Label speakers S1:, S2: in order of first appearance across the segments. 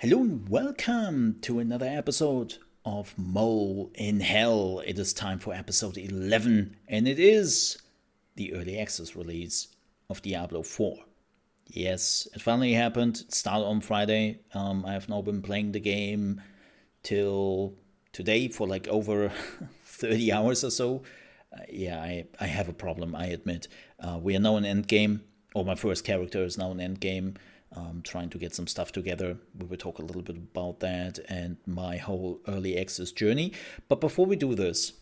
S1: Hello and welcome to another episode of Mole in Hell. It is time for episode 11, and it is the early access release of Diablo 4. Yes, it finally happened. It started on Friday. I have now been playing the game till today for like over 30 hours or so. I have a problem, I admit. We are now in Endgame, or my first character is now in Endgame, trying to get some stuff together. We will talk a little bit about that and my whole early access journey. But before we do this,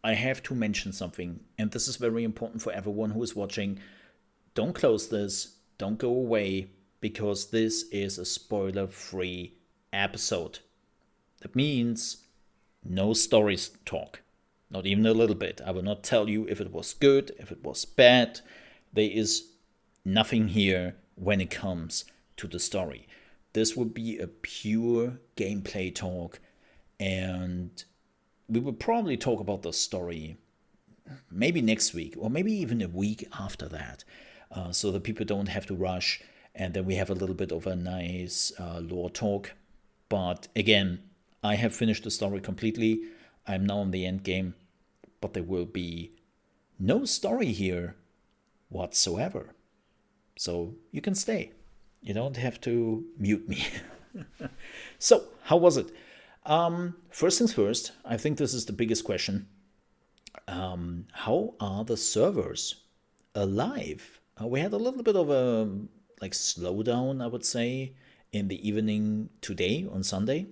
S1: I have to mention something, and this is very important for everyone who is watching. Don't close this, don't go away, because this is a spoiler free episode. That means no stories talk. Not even a little bit. I will not tell you if it was good, if it was bad. There is nothing here when it comes to the story. This would be a pure gameplay talk, and we will probably talk about the story maybe next week or maybe even a week after that, so that people don't have to rush, and then we have a little bit of a nice lore talk. But again, I have finished the story completely. I'm now on the end game, but there will be no story here whatsoever. So you can stay. You don't have to mute me. So, how was it? First things first, I think this is the biggest question. How are the servers alive? We had a little bit of a slowdown, I would say, in the evening today on Sunday.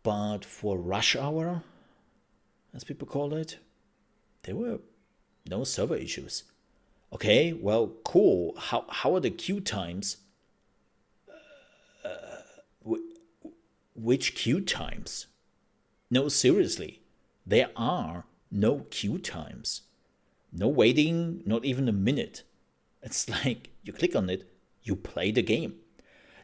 S1: But for rush hour, as people call it, there were no server issues. Okay, well, cool. How are the queue times? Which queue times? No, seriously. There are no queue times. No waiting, not even a minute. It's like you click on it, you play the game.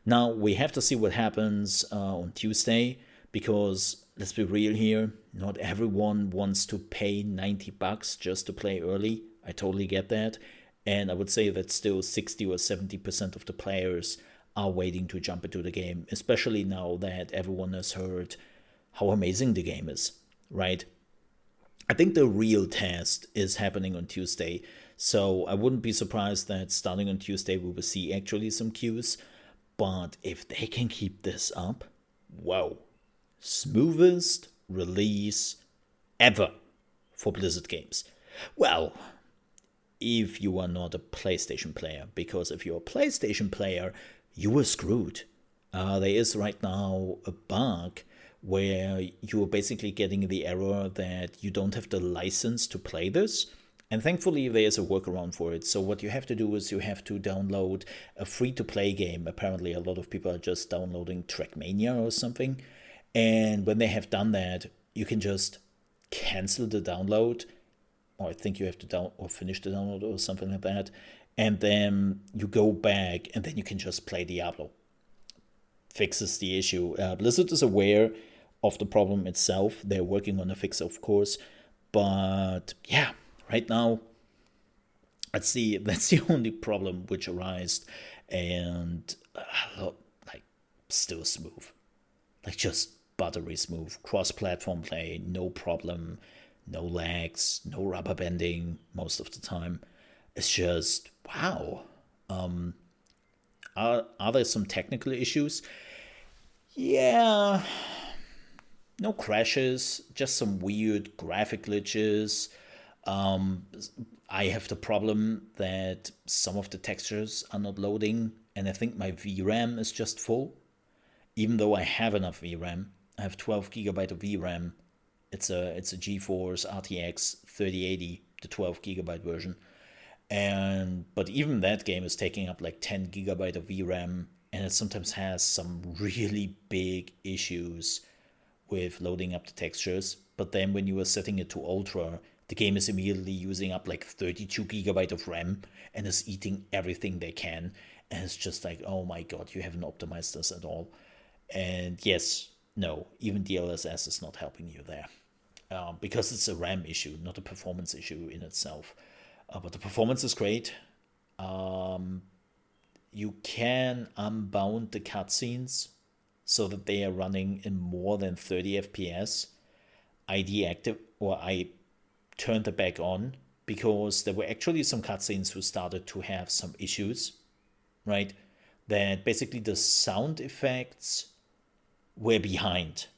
S1: Now, we have to see what happens on Tuesday, because let's be real here, not everyone wants to pay $90 just to play early. I totally get that. And I would say that still 60 or 70% of the players are waiting to jump into the game, especially now that everyone has heard how amazing the game is, right? I think the real test is happening on Tuesday. So I wouldn't be surprised that starting on Tuesday we will see actually some queues. But if they can keep this up, wow, smoothest release ever for Blizzard games. Well, if you are not a PlayStation player, because if you're a PlayStation player, you are screwed. There is right now a bug where you are basically getting the error that you don't have the license to play this. And thankfully, there's a workaround for it. So what you have to do is you have to download a free-to-play game. Apparently, a lot of people are just downloading Trackmania or something. And when they have done that, you can just cancel the download, or I think you have to finish the download or something like that, and then you go back and then you can just play Diablo. Fixes the issue. Blizzard is aware of the problem itself. They're working on a fix, of course, but yeah, right now that's the only problem which arises, and like still smooth, like just buttery smooth, cross-platform play, no problem, no lags, no rubber banding most of the time. It's just wow. Are there some technical issues? Yeah, no crashes, just some weird graphic glitches. I have the problem that some of the textures are not loading, and I think my VRAM is just full. Even though I have enough VRAM, I have 12 gigabyte of VRAM. It's a GeForce RTX 3080, the 12 gigabyte version. But even that game is taking up like 10 gigabyte of VRAM, and it sometimes has some really big issues with loading up the textures. But then when you are setting it to ultra, the game is immediately using up like 32 gigabyte of RAM and is eating everything they can. And it's just like, oh my god, you haven't optimized this at all. And yes, no, even DLSS is not helping you there, because it's a RAM issue, not a performance issue in itself. But the performance is great. You can unbound the cutscenes so that they are running in more than 30 FPS, I turned it back on because there were actually some cutscenes who started to have some issues, right? That basically the sound effects were behind.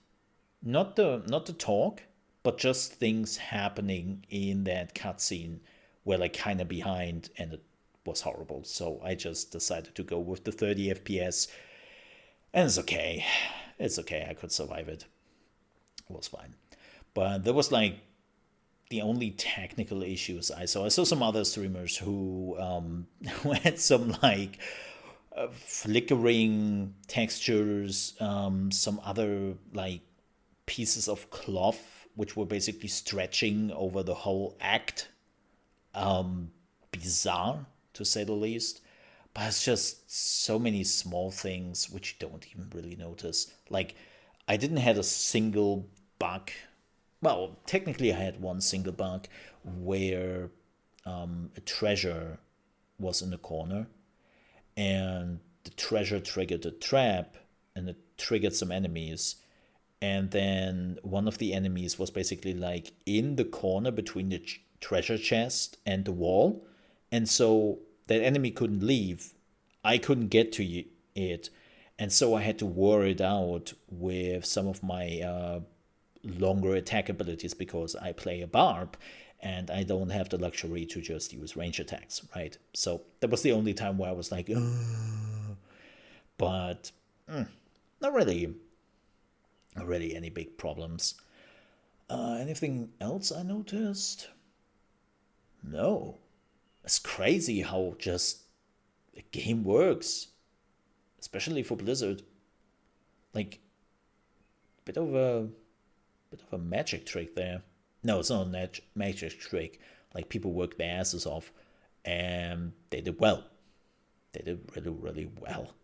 S1: Not the talk, but just things happening in that cutscene were like kind of behind, and it was horrible. So I just decided to go with the 30 FPS, and it's okay. It's okay. I could survive it. It was fine. But there was like the only technical issues I saw. I saw some other streamers who who had some like flickering textures, some other like pieces of cloth which were basically stretching over the whole act. Bizarre, to say the least. But it's just so many small things which you don't even really notice. Like, I didn't have a single bug. Well, technically, I had one single bug where a treasure was in the corner, and the treasure triggered a trap, and it triggered some enemies. And then one of the enemies was basically like in the corner between the treasure chest and the wall. And so that enemy couldn't leave. I couldn't get to it. And so I had to war it out with some of my longer attack abilities because I play a barb and I don't have the luxury to just use range attacks, right? So that was the only time where I was like, ugh. But not really any big problems. Anything else I noticed? No. It's crazy how just a game works, especially for Blizzard. Like, bit of a magic trick there. No, it's not a magic trick. Like, people worked their asses off, and they did well. They did really, really well.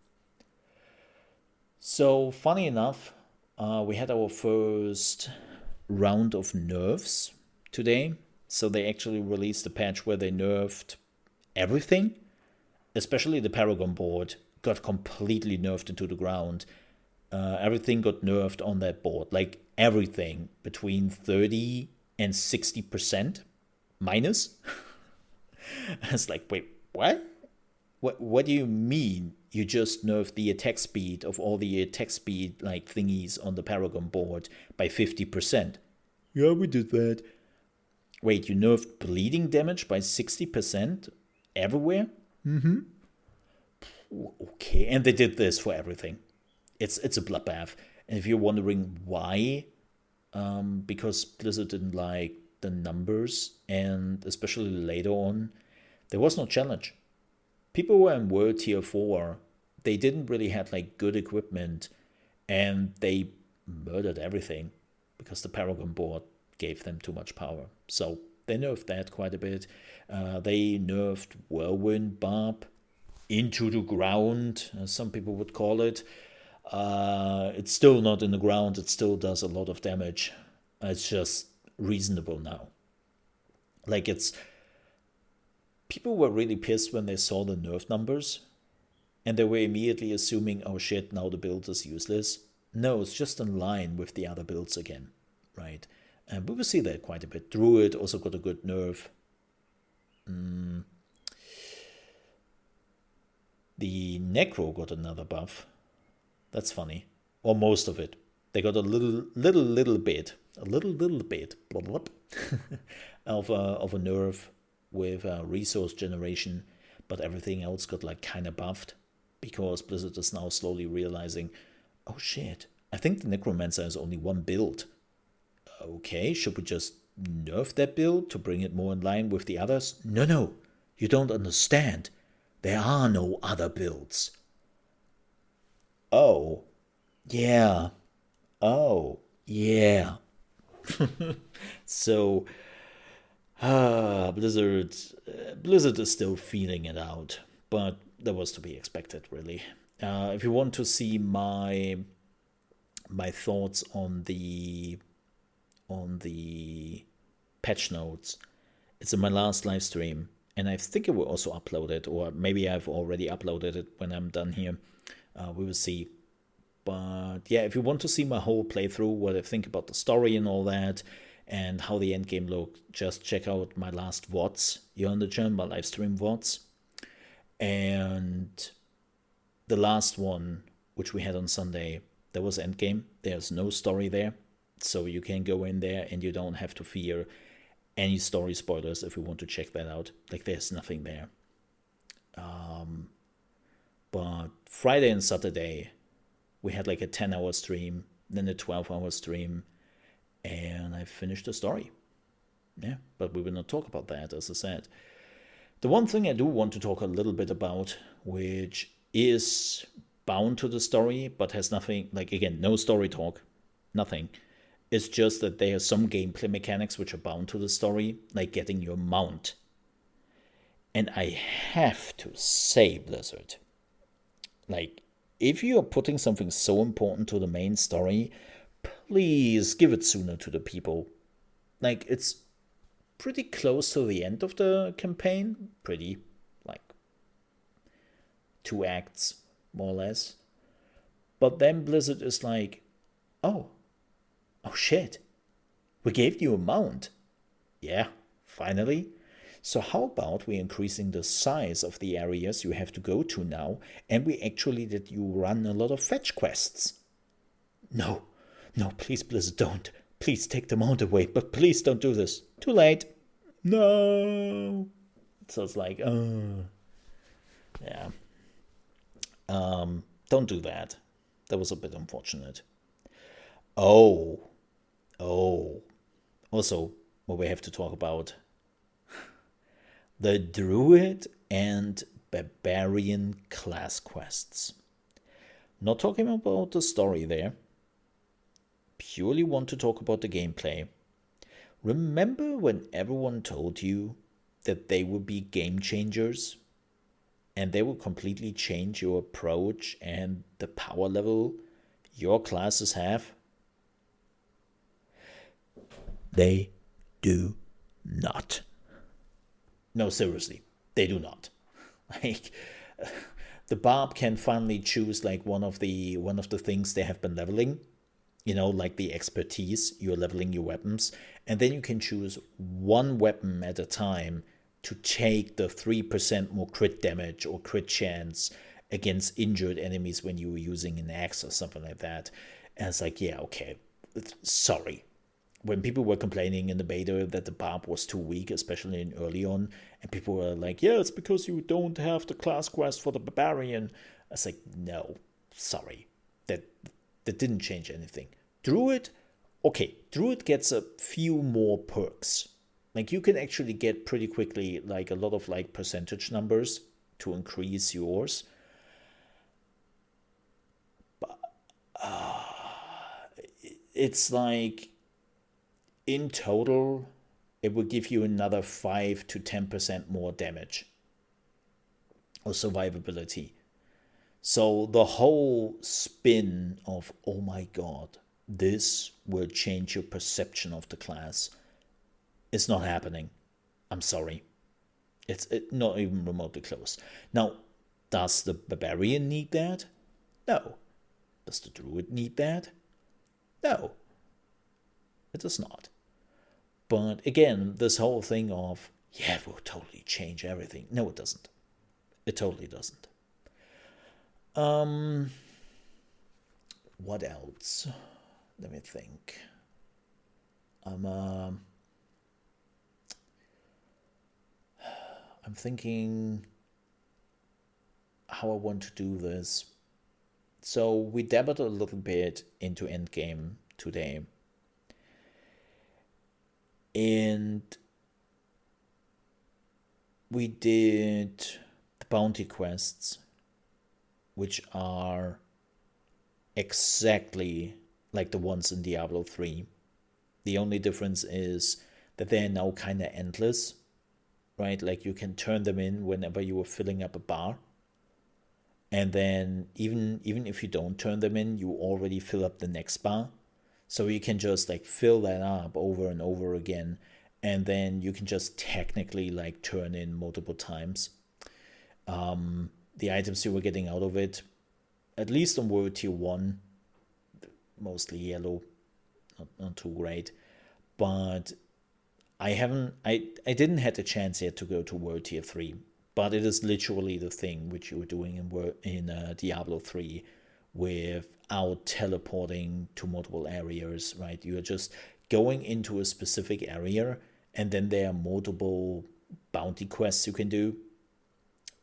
S1: So, funny enough, we had our first round of nerfs today. So they actually released a patch where they nerfed everything, especially the Paragon board got completely nerfed into the ground. Everything got nerfed on that board, like everything between 30 and 60% minus. It's like, wait, what? What do you mean you just nerfed the attack speed of all the attack speed like thingies on the Paragon board by 50%? Yeah, we did that. Wait, you nerfed bleeding damage by 60% everywhere? Mm-hmm. Okay, and they did this for everything. It's a bloodbath. And if you're wondering why, because Blizzard didn't like the numbers, and especially later on, there was no challenge. People were in World Tier 4. They didn't really have like good equipment, and they murdered everything because the Paragon board gave them too much power. So they nerfed that quite a bit. They nerfed Whirlwind Barb into the ground, as some people would call it. It's still not in the ground. It still does a lot of damage. It's just reasonable now. Like, it's... People were really pissed when they saw the nerf numbers, and they were immediately assuming, oh shit, now the build is useless. No, it's just in line with the other builds again, right? And we will see that quite a bit. Druid also got a good nerf. The Necro got another buff. That's funny. Or most of it. They got a little bit blah, blah, of a nerf with resource generation, but everything else got like kind of buffed because Blizzard is now slowly realizing, oh shit, I think the Necromancer has only one build. Okay, should we just nerf that build to bring it more in line with the others? No, you don't understand. There are no other builds. Oh, yeah. So, Blizzard is still feeling it out, but that was to be expected, really. If you want to see my thoughts on the patch notes, it's in my last live stream, and I think it will also upload it, or maybe I've already uploaded it when I'm done here. We will see. But yeah, if you want to see my whole playthrough, what I think about the story and all that, and how the endgame looked, just check out my last VODs here on the channel, my live stream VODs. And the last one, which we had on Sunday, that was Endgame. There's no story there, so you can go in there and you don't have to fear any story spoilers if you want to check that out. Like, there's nothing there. But Friday and Saturday, we had like a 10-hour stream, then a 12-hour stream, and I finished the story. Yeah, but we will not talk about that, as I said. The one thing I do want to talk a little bit about, which is bound to the story, but has nothing, like, again, no story talk, nothing. It's just that there are some gameplay mechanics which are bound to the story, like getting your mount. And I have to say, Blizzard, like, if you are putting something so important to the main story, please give it sooner to the people. Like, it's pretty close to the end of the campaign. Pretty, like, 2 acts, more or less. But then Blizzard is like, oh shit, we gave you a mount. Yeah, finally. So how about we increasing the size of the areas you have to go to now, and we actually let you run a lot of fetch quests? No, please, Blizzard, don't. Please take the mount away, but please don't do this. Too late. No. So it's like, yeah. Don't do that. That was a bit unfortunate. Oh. Also, what we have to talk about, the Druid and Barbarian class quests. Not talking about the story there. Purely want to talk about the gameplay. Remember when everyone told you that they would be game changers? And they will completely change your approach and the power level your classes have? They do not. No, seriously, they do not. Like, the barb can finally choose like one of the things they have been leveling, like the expertise. You're leveling your weapons, and then you can choose one weapon at a time to take the 3% more crit damage or crit chance against injured enemies when you were using an axe or something like that. And it's like, yeah, okay, sorry. When people were complaining in the beta that the barb was too weak, especially in early on, and people were like, yeah, it's because you don't have the class quest for the barbarian. I was like, no, sorry. That didn't change anything. Druid, okay, Druid gets a few more perks. Like, you can actually get pretty quickly like a lot of like percentage numbers to increase yours. But it's like, in total, it will give you another 5 to 10% more damage or survivability. So the whole spin of, oh my god, this will change your perception of the class, is not happening. I'm sorry. It's not even remotely close. Now, does the barbarian need that? No. Does the druid need that? No. It does not. But again, this whole thing of, yeah, it will totally change everything. No, it doesn't. It totally doesn't. What else? Let me think. I'm thinking how I want to do this. So we dabbled a little bit into Endgame today. And we did the bounty quests, which are exactly like the ones in Diablo 3. The only difference is that they're now kind of endless, right? Like, you can turn them in whenever you are filling up a bar. And then even if you don't turn them in, you already fill up the next bar. So you can just like fill that up over and over again, and then you can just technically like turn in multiple times. The items you were getting out of it, at least on World Tier 1, mostly yellow, not too great. But I didn't have the chance yet to go to World Tier 3, but it is literally the thing which you were doing in Diablo 3 without teleporting to multiple areas, right? You're just going into a specific area, and then there are multiple bounty quests you can do,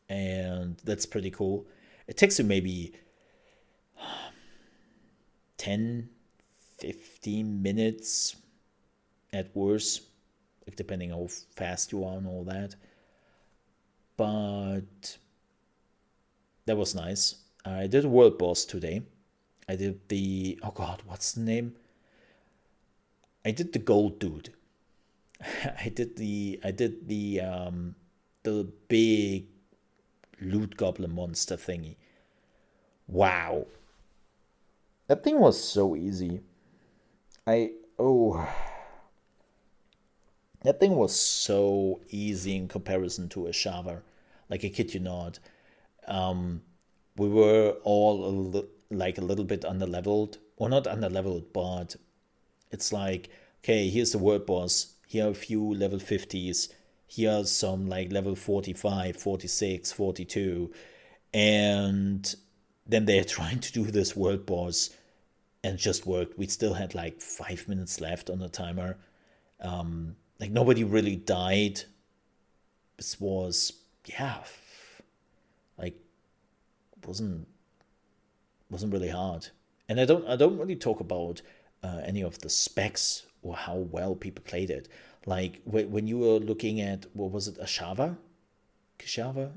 S1: and that's pretty cool. It takes you maybe 10, 15 minutes at worst, like depending how fast you are and all that. But that was nice. I did a world boss today. I did the, oh god, what's the name? I did the gold dude. The big loot goblin monster thingy. Wow. That thing was so easy. Oh, that thing was so easy in comparison to a Shava. Like, I kid you not. We were all like a little bit underleveled. Or not underleveled, but it's like, okay, here's the world boss. Here are a few level 50s. Here are some like level 45, 46, 42. And then they're trying to do this world boss, and it just worked. We still had like 5 minutes left on the timer. Like, nobody really died. This was, yeah, like, wasn't really hard. And I don't really talk about any of the specs or how well people played it. Like, when you were looking at, what was it, Ashava? Ashava?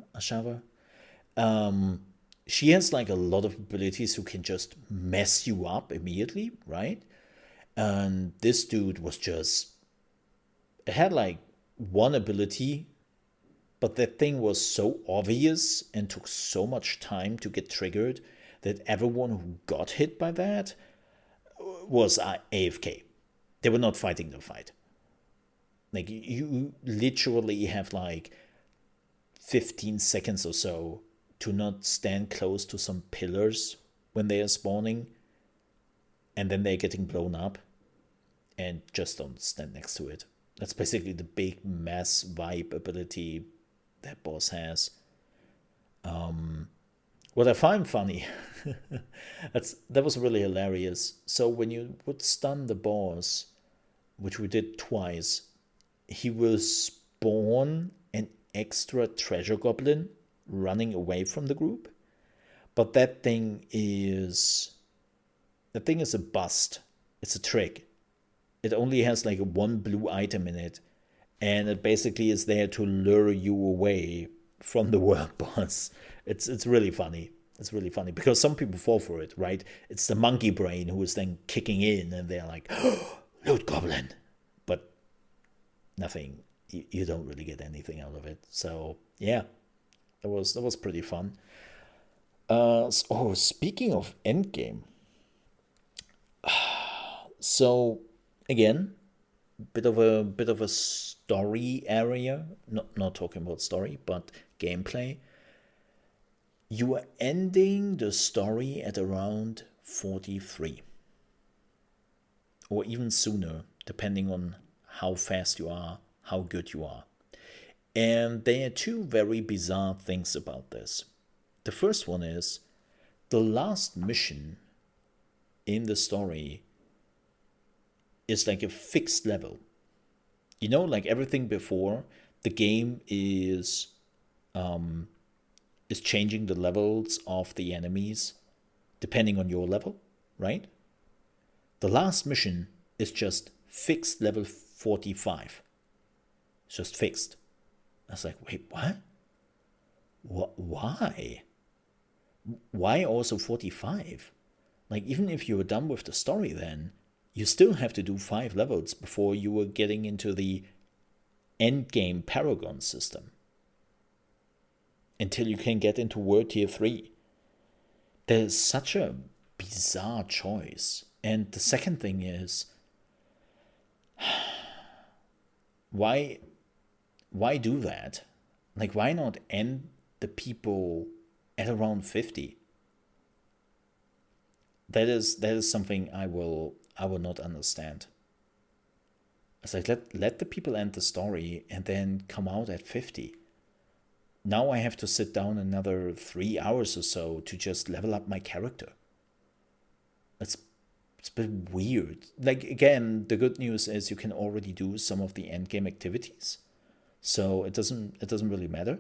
S1: She has like a lot of abilities who can just mess you up immediately, right? And this dude was just, it had like one ability, but that thing was so obvious and took so much time to get triggered that everyone who got hit by that was AFK. They were not fighting the fight. Like, you literally have like 15 seconds or so to not stand close to some pillars when they are spawning, and then they're getting blown up, and just don't stand next to it. That's basically the big mass vibe ability that boss has. What I find funny, that was really hilarious. So when you would stun the boss, which we did twice, he will spawn an extra treasure goblin running away from the group. But that thing is a bust. It's a trick. It only has like one blue item in it, and it basically is there to lure you away from the world boss. It's really funny. It's really funny because some people fall for it, right? It's the monkey brain who is then kicking in, and they're like, oh, loot goblin. But nothing. You don't really get anything out of it. So yeah, that was pretty fun. Speaking of Endgame, so again, bit of a story area. Not talking about story, but gameplay. You are ending the story at around 43, or even sooner, depending on how fast you are, how good you are. And there are two very bizarre things about this. The first one is the last mission in the story is like a fixed level. You know, like everything before, the game is changing the levels of the enemies depending on your level, right? The last mission is just fixed level 45. It's just fixed. I was like, wait, what? Why? Why also 45? Like, even if you were done with the story then, you still have to do 5 levels before you were getting into the Endgame Paragon system. Until you can get into World Tier 3. There's such a bizarre choice. And the second thing is, why do that? Like, why not end the people at around 50? that is something I will not understand. It's like, let the people end the story and then come out at 50. Now I have to sit down another 3 hours or so to just level up my character. It's a bit weird. Like, again, the good news is you can already do some of the end game activities, so it doesn't really matter.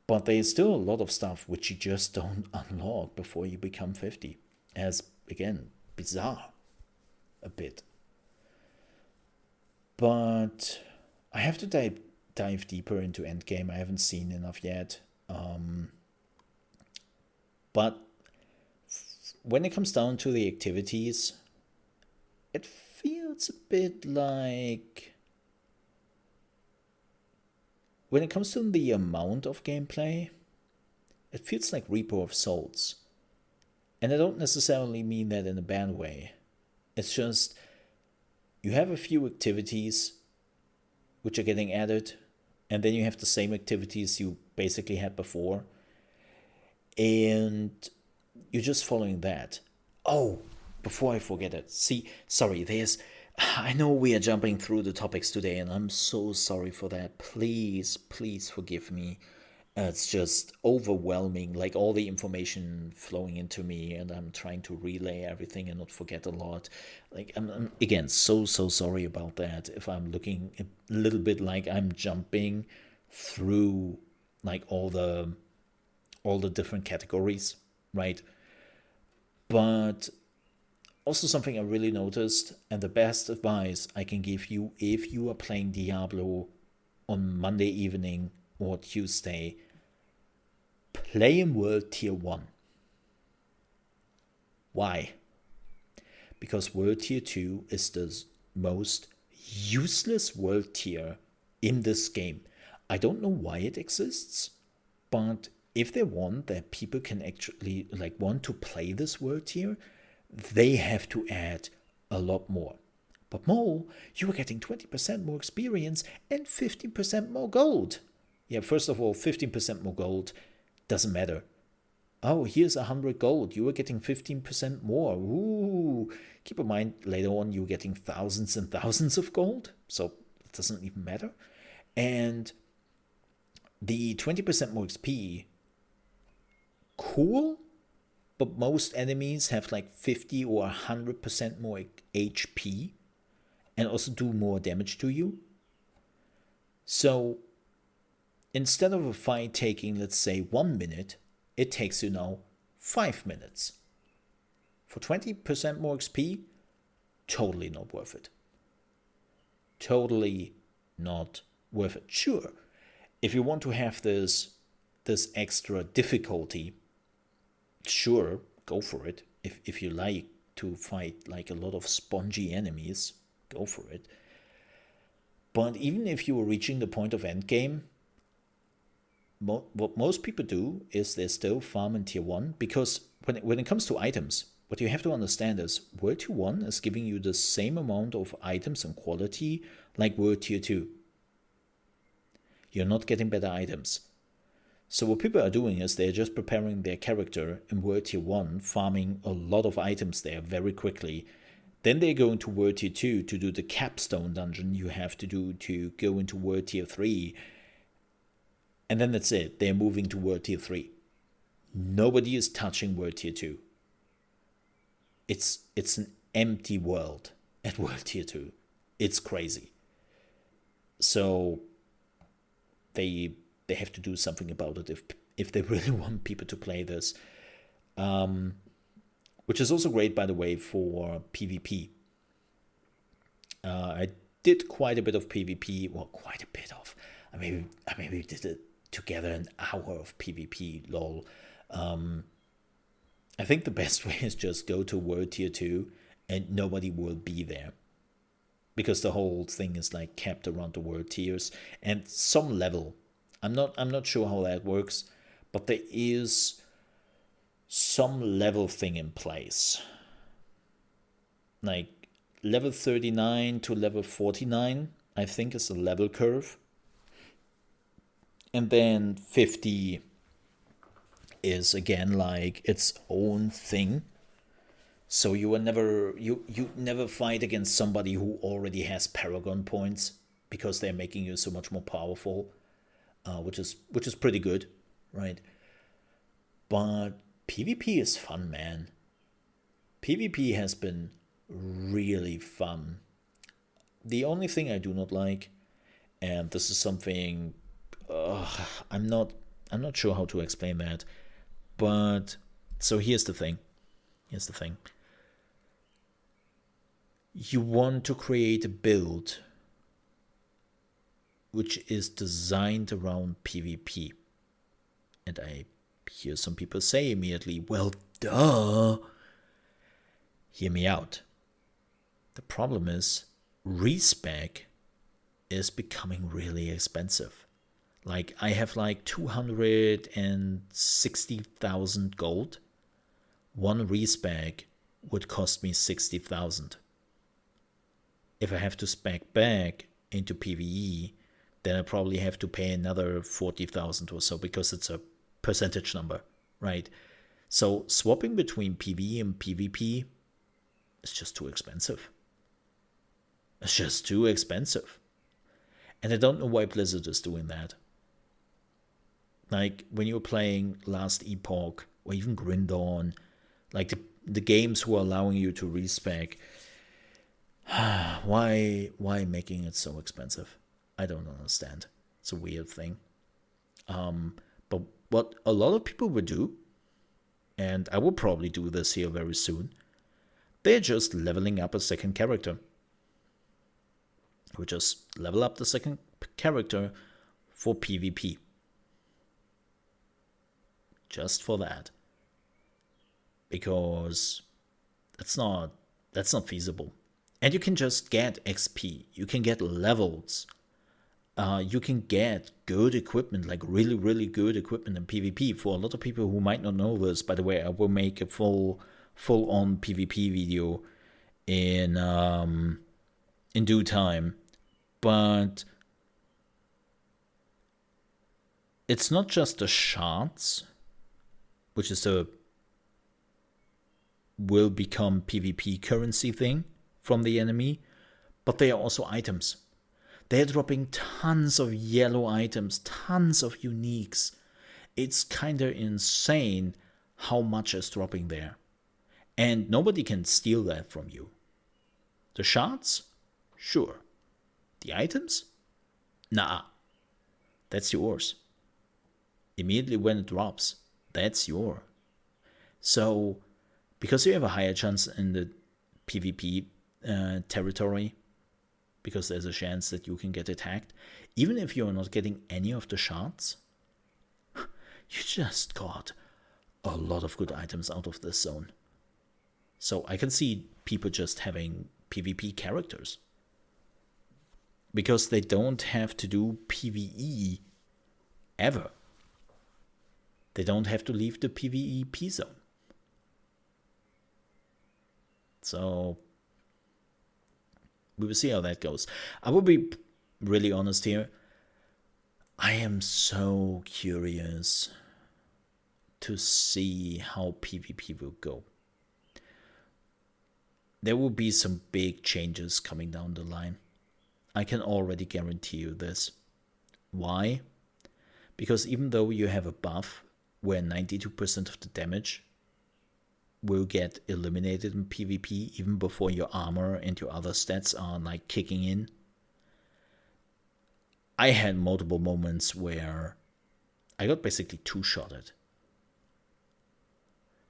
S1: But there's still a lot of stuff which you just don't unlock before you become 50. As, again, bizarre a bit. But I have to dive deeper into Endgame. I haven't seen enough yet. But when it comes down to the activities, it feels a bit like, when it comes to the amount of gameplay, it feels like Reaper of Souls. And I don't necessarily mean that in a bad way. It's just, you have a few activities which are getting added, and then you have the same activities you basically had before, and you're just following that. Oh, before I forget it, sorry, I know we are jumping through the topics today, and I'm so sorry for that. Please, please forgive me. It's just overwhelming, like all the information flowing into me, and I'm trying to relay everything and not forget a lot. Like, I'm again so sorry about that. If I'm looking a little bit like I'm jumping through like all the different categories, right? But also something I really noticed, and the best advice I can give you if you are playing Diablo on Monday evening or Tuesday, play in World Tier 1. Why? Because World Tier 2 is the most useless world tier in this game. I don't know why it exists, but if they want that people can actually like want to play this world tier, they have to add a lot more. But Mole, you are getting 20% more experience and 15% more gold. Yeah, first of all, 15% more gold doesn't matter. Oh, here's 100 gold. You are getting 15% more. Ooh. Keep in mind, later on, you're getting thousands and thousands of gold. So it doesn't even matter. And the 20% more XP, cool. But most enemies have like 50 or 100% more HP and also do more damage to you. So instead of a fight taking, let's say, 1 minute, it takes you now 5 minutes. For 20% more XP, totally not worth it. Totally not worth it. Sure, if you want to have this extra difficulty, sure, go for it. If you like to fight like a lot of spongy enemies, go for it. But even if you are reaching the point of endgame, what most people do is they still farm in tier 1, because when it comes to items, what you have to understand is World Tier 1 is giving you the same amount of items and quality like World Tier 2. You're not getting better items. So what people are doing is they're just preparing their character in World Tier 1, farming a lot of items there very quickly. Then they go into World Tier 2 to do the capstone dungeon you have to do to go into World Tier 3. And then that's it. They're moving to World Tier 3. Nobody is touching World Tier 2. It's an empty world at World Tier 2. It's crazy. So they have to do something about it if they really want people to play this. Which is also great, by the way, for PvP. I did quite a bit of PvP. Well, quite a bit of. I mean, we did it together an hour of PvP, lol. I think the best way is just go to World Tier 2 and nobody will be there. Because the whole thing is like kept around the world tiers and some level. I'm not sure how that works, but there is some level thing in place. Like level 39 to level 49, I think, is the level curve. And then 50 is again like its own thing. So you never fight against somebody who already has Paragon points because they're making you so much more powerful, which is pretty good, right? But PvP is fun, man. PvP has been really fun. The only thing I do not like, and this is something I'm not sure how to explain that, but so here's the thing. Here's the thing. You want to create a build which is designed around PvP. And I hear some people say immediately, well, duh. Hear me out. The problem is, respec is becoming really expensive. Like, I have like 260,000 gold. One respec would cost me 60,000. If I have to spec back into PvE, then I probably have to pay another 40,000 or so because it's a percentage number, right? So swapping between PvE and PvP is just too expensive. It's just too expensive. And I don't know why Blizzard is doing that. Like when you're playing Last Epoch or even Grim Dawn, like the games who are allowing you to respec, why making it so expensive? I don't understand. It's a weird thing. But what a lot of people would do, and I will probably do this here very soon, they're just leveling up a second character. We just level up the second character for PvP. Just for that. Because that's not feasible. And you can just get XP. You can get levels. You can get good equipment, like really, really good equipment in PvP. For a lot of people who might not know this, by the way, I will make a full-on PvP video in due time. But it's not just the shards, which is the will become PvP currency thing from the enemy, but they are also items. They're dropping tons of yellow items, tons of uniques. It's kind of insane how much is dropping there. And nobody can steal that from you. The shards? Sure. The items? Nah. That's yours. Immediately when it drops, that's yours. So, because you have a higher chance in the PvP territory, because there's a chance that you can get attacked, even if you're not getting any of the shards, you just got a lot of good items out of this zone. So I can see people just having PvP characters, because they don't have to do PvE ever. They don't have to leave the PvEP zone. So we will see how that goes. I will be really honest here. I am so curious to see how PvP will go. There will be some big changes coming down the line. I can already guarantee you this. Why? Because even though you have a buff where 92% of the damage will get eliminated in PvP even before your armor and your other stats are like kicking in, I had multiple moments where I got basically two-shotted.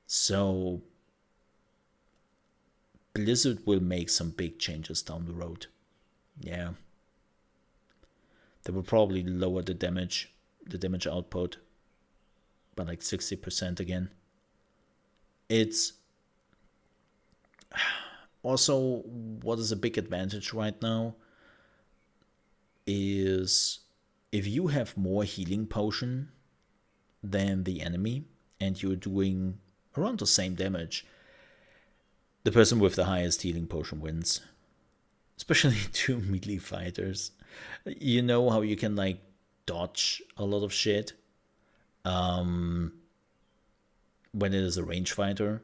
S1: So Blizzard will make some big changes down the road. Yeah. They will probably lower the damage output by like 60% again. It's also, what is a big advantage right now is if you have more healing potion than the enemy and you're doing around the same damage, the person with the highest healing potion wins. Especially two melee fighters. You know how you can like dodge a lot of shit when it is a range fighter.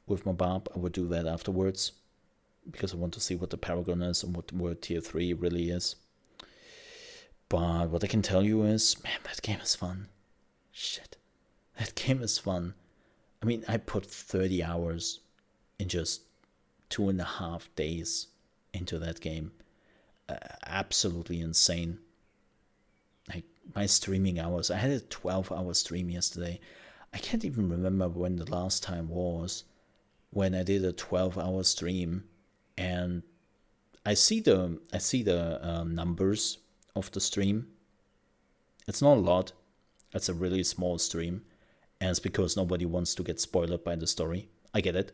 S1: with my barb. I would do that afterwards because I want to see what the Paragon is and what World Tier 3 really is. But what I can tell you is, man, that game is fun. Shit. That game is fun. I mean, I put 30 hours in just 2.5 days into that game. Absolutely insane. Like, my streaming hours. I had a 12-hour stream yesterday. I can't even remember when the last time was when I did a 12-hour stream. And I see the numbers of the stream. It's not a lot. It's a really small stream. And it's because nobody wants to get spoiled by the story. I get it.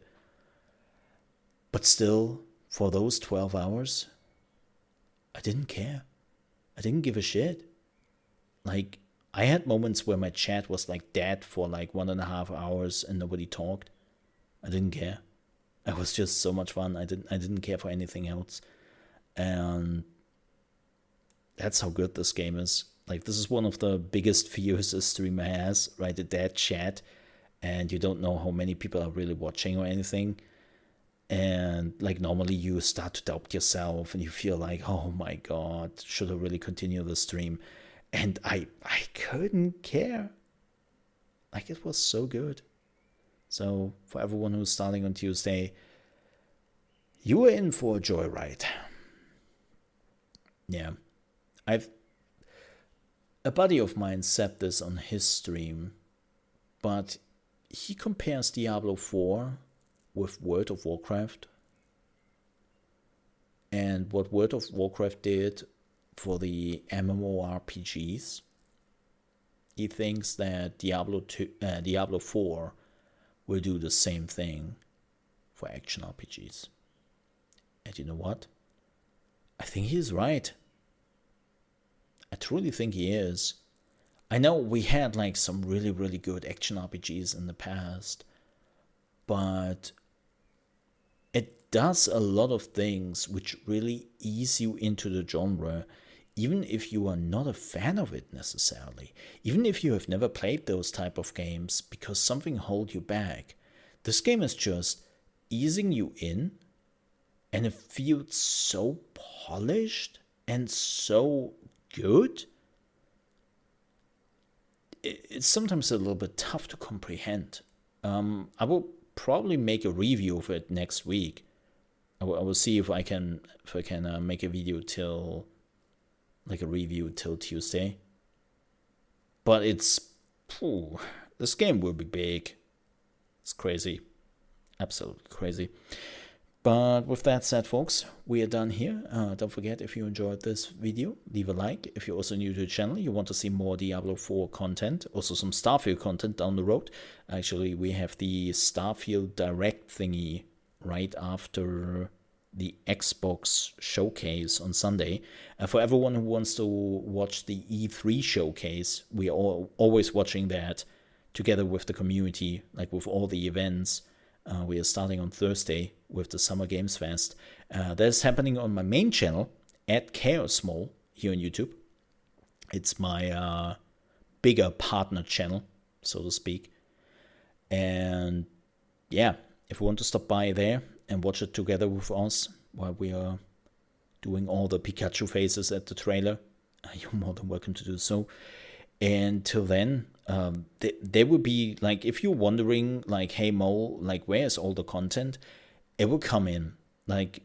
S1: But still, for those 12 hours, I didn't care. I didn't give a shit. Like, I had moments where my chat was like dead for like 1.5 hours and nobody talked. I didn't care. It was just so much fun. I didn't care for anything else. And that's how good this game is. Like, this is one of the biggest fears a streamer has, right? The dead chat, and you don't know how many people are really watching or anything. And like, normally you start to doubt yourself and you feel like, oh my God, should I really continue the stream? And I couldn't care. Like, it was so good. So for everyone who's starting on Tuesday, you are in for a joyride. Yeah. A buddy of mine said this on his stream, but he compares Diablo 4 with World of Warcraft and what World of Warcraft did for the MMORPGs. He thinks that Diablo 4 will do the same thing for action RPGs. And you know what? I think he's right. I truly think he is. I know we had like some really, really good action RPGs in the past, but it does a lot of things which really ease you into the genre, even if you are not a fan of it necessarily, even if you have never played those type of games because something holds you back. This game is just easing you in, and it feels so polished and so good. It's sometimes a little bit tough to comprehend. I will probably make a review of it next week. I will see if I can make a video a review till Tuesday. But this game will be big. It's crazy, absolutely crazy. But with that said, folks, we are done here. Don't forget, if you enjoyed this video, leave a like. If you're also new to the channel, you want to see more Diablo 4 content, also some Starfield content down the road. Actually, we have the Starfield Direct thingy right after the Xbox showcase on Sunday. For everyone who wants to watch the E3 showcase, we are always watching that together with the community, like with all the events. We are starting on Thursday with the Summer Games Fest. That's happening on my main channel at ChaosMole here on YouTube. It's my bigger partner channel, so to speak. And yeah, if you want to stop by there and watch it together with us while we are doing all the Pikachu faces at the trailer, you're more than welcome to do so. And till then, there will be, like, if you're wondering, like, hey Mo, like, where's all the content? It will come in. Like,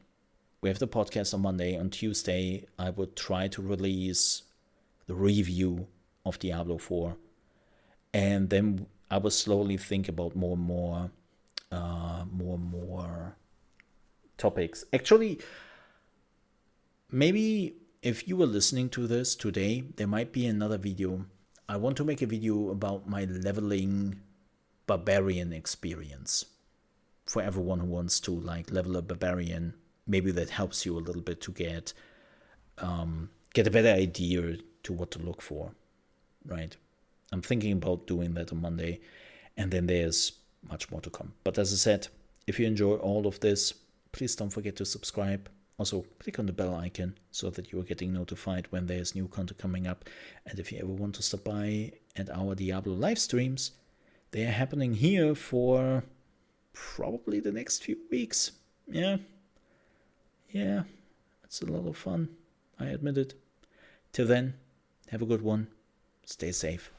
S1: we have the podcast on Monday. On Tuesday, I would try to release the review of Diablo 4. And then I will slowly think about more and more topics. Actually, maybe if you were listening to this today, there might be another video. I want to make a video about my leveling barbarian experience. For everyone who wants to like level a barbarian, maybe that helps you a little bit to get a better idea to what to look for, right? I'm thinking about doing that on Monday, and then there's much more to come. But as I said, if you enjoy all of this, please don't forget to subscribe. Also, click on the bell icon so that you're getting notified when there's new content coming up. And if you ever want to stop by at our Diablo live streams, they are happening here for probably the next few weeks. Yeah, it's a lot of fun, I admit it. Till then, have a good one. Stay safe.